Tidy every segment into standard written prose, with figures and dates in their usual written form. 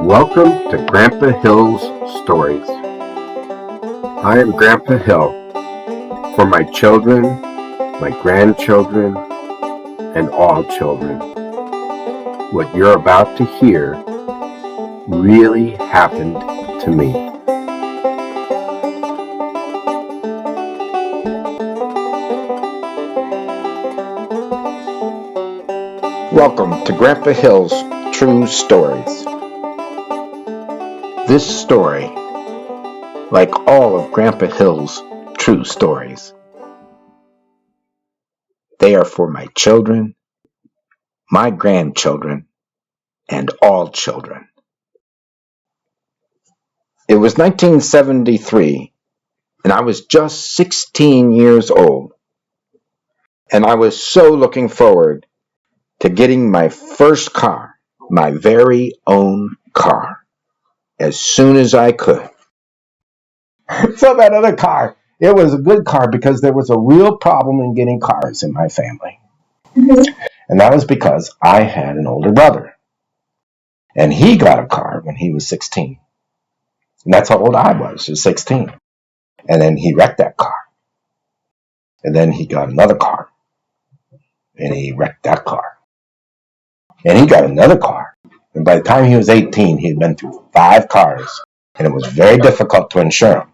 Welcome to Grandpa Hill's Stories. I am Grandpa Hill. For my children, my grandchildren, and all children, what you're about to hear really happened to me. Welcome to Grandpa Hill's True Stories. This story, like all of Grandpa Hill's true stories, they are for my children, my grandchildren, and all children. It was 1973, and I was just 16 years old, and I was so looking forward to getting my first car, my very own car, as soon as I could. So that other car, it was a good car because there was a real problem in getting cars in my family. And that was because I had an older brother. And he got a car when he was 16. And that's how old I was, just 16. And then he wrecked that car. And then he got another car. And he wrecked that car. And he got another car. And by the time he was 18, he had been through 5 cars. And it was very difficult to insure him.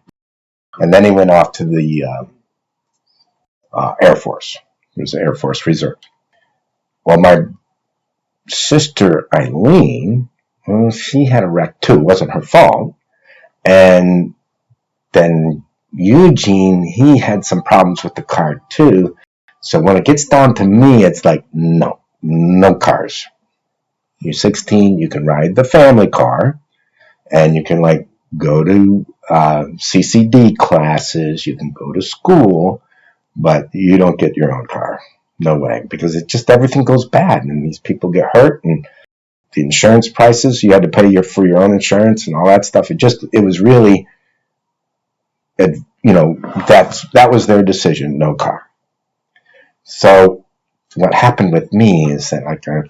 And then he went off to the Air Force. He was the Air Force Reserve. Well, my sister Eileen, well, she had a wreck too. It wasn't her fault. And then Eugene, he had some problems with the car too. So when it gets down to me, it's like, no cars. You're 16, you can ride the family car, and you can like go to CCD classes, you can go to school, but you don't get your own car. No way, because it just everything goes bad, and these people get hurt, and the insurance prices, you had to pay for your own insurance and all that stuff. It was really, that was their decision, no car. So what happened with me is that,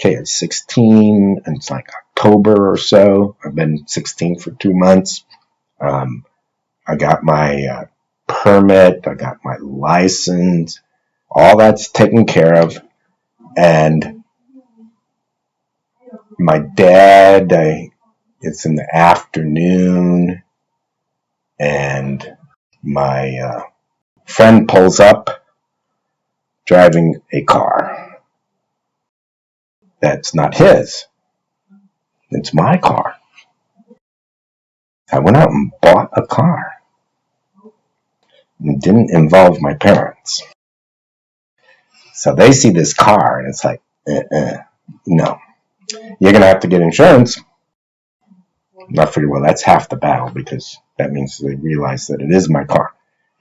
it's 16, and it's like October or so. I've been 16 for 2 months. I got my permit, I got my license, all that's taken care of. And my dad, it's in the afternoon, and my friend pulls up driving a car that's not his. It's my car. I went out and bought a car. It didn't involve my parents. So they see this car, and it's like, no. You're going to have to get insurance. I figured, well, that's half the battle, because that means they realize that it is my car.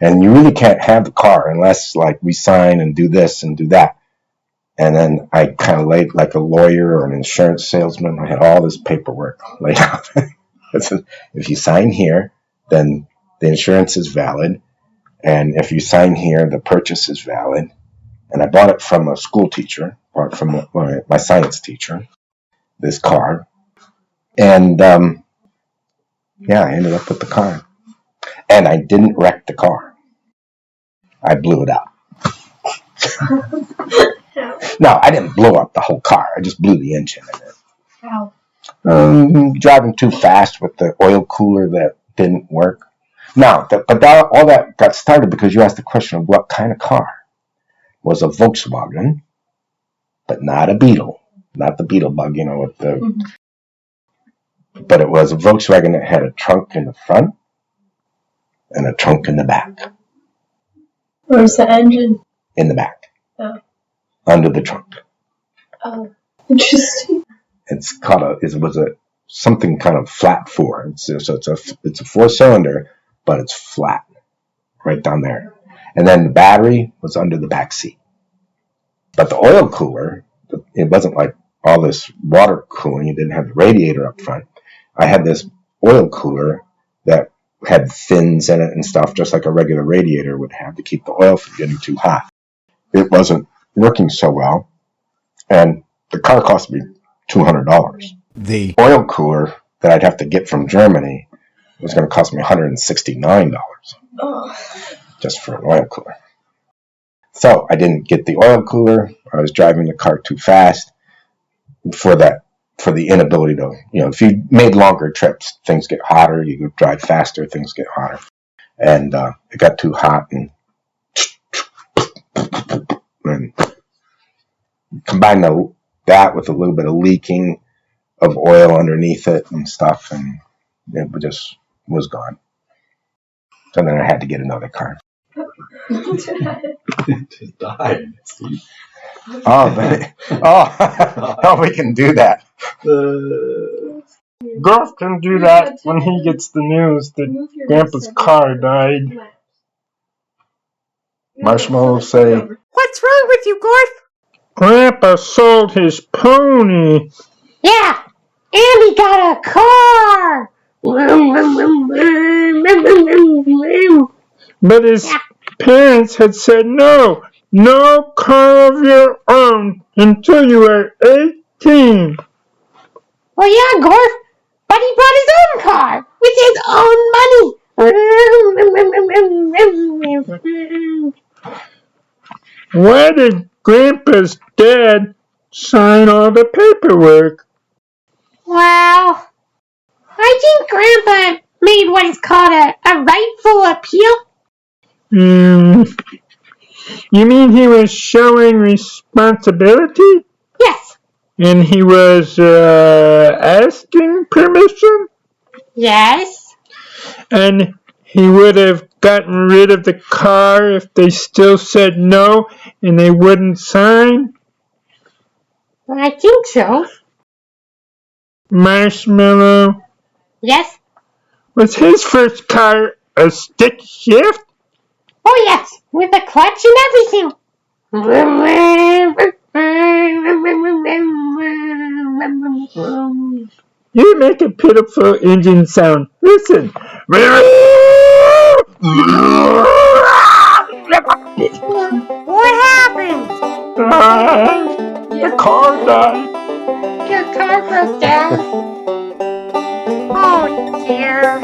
And you really can't have the car unless, like, we sign and do this and do that. And then I kind of laid like a lawyer or an insurance salesman. I had all this paperwork laid out. If you sign here, then the insurance is valid. And if you sign here, the purchase is valid. And I bought it from a school teacher, bought it from my science teacher, this car. And, I ended up with the car. And I didn't wreck the car. I blew it up. No, I didn't blow up the whole car. I just blew the engine in it. How? Driving too fast with the oil cooler that didn't work. Now, all that got started because you asked the question of what kind of car. It was a Volkswagen, but not a Beetle. Not the Beetle bug, with the... But it was a Volkswagen that had a trunk in the front and a trunk in the back. Where's the engine? In the back. Oh. Under the trunk. Oh, interesting. It was something kind of flat 4. So it's a 4-cylinder, but it's flat right down there. And then the battery was under the back seat. But the oil cooler, it wasn't like all this water cooling. You didn't have the radiator up front. I had this oil cooler that had fins in it and stuff, just like a regular radiator would have to keep the oil from getting too hot. It wasn't working so well, and the car cost me $200. The oil cooler that I'd have to get from Germany was going to cost me $169 just for an oil cooler. So I didn't get the oil cooler. I was driving the car too fast for the inability to, if you made longer trips, things get hotter. You drive faster, things get hotter. And it got too hot, and combine that with a little bit of leaking of oil underneath it and stuff, and it just was gone. So then I had to get another car. It just died. We can do that. Garth can do that when he gets the news that Grandpa's car died. Marshmallow will say, "What's wrong with you, Garth?" Grandpa sold his pony. Yeah, and he got a car. But his parents had said no car of your own until you were 18. Well, yeah, Garth, but he bought his own car with his own money. Why did Grandpa's dad sign all the paperwork? Well, I think Grandpa made what is called a rightful appeal. You mean he was showing responsibility? Yes. And he was asking permission? Yes. And he would have gotten rid of the car if they still said no and they wouldn't sign? I think so. Marshmallow? Yes. Was his first car a stick shift? Oh, yes, with a clutch and everything. You make a pitiful engine sound. Listen. What happened? The car died. Your car broke down. Oh, dear.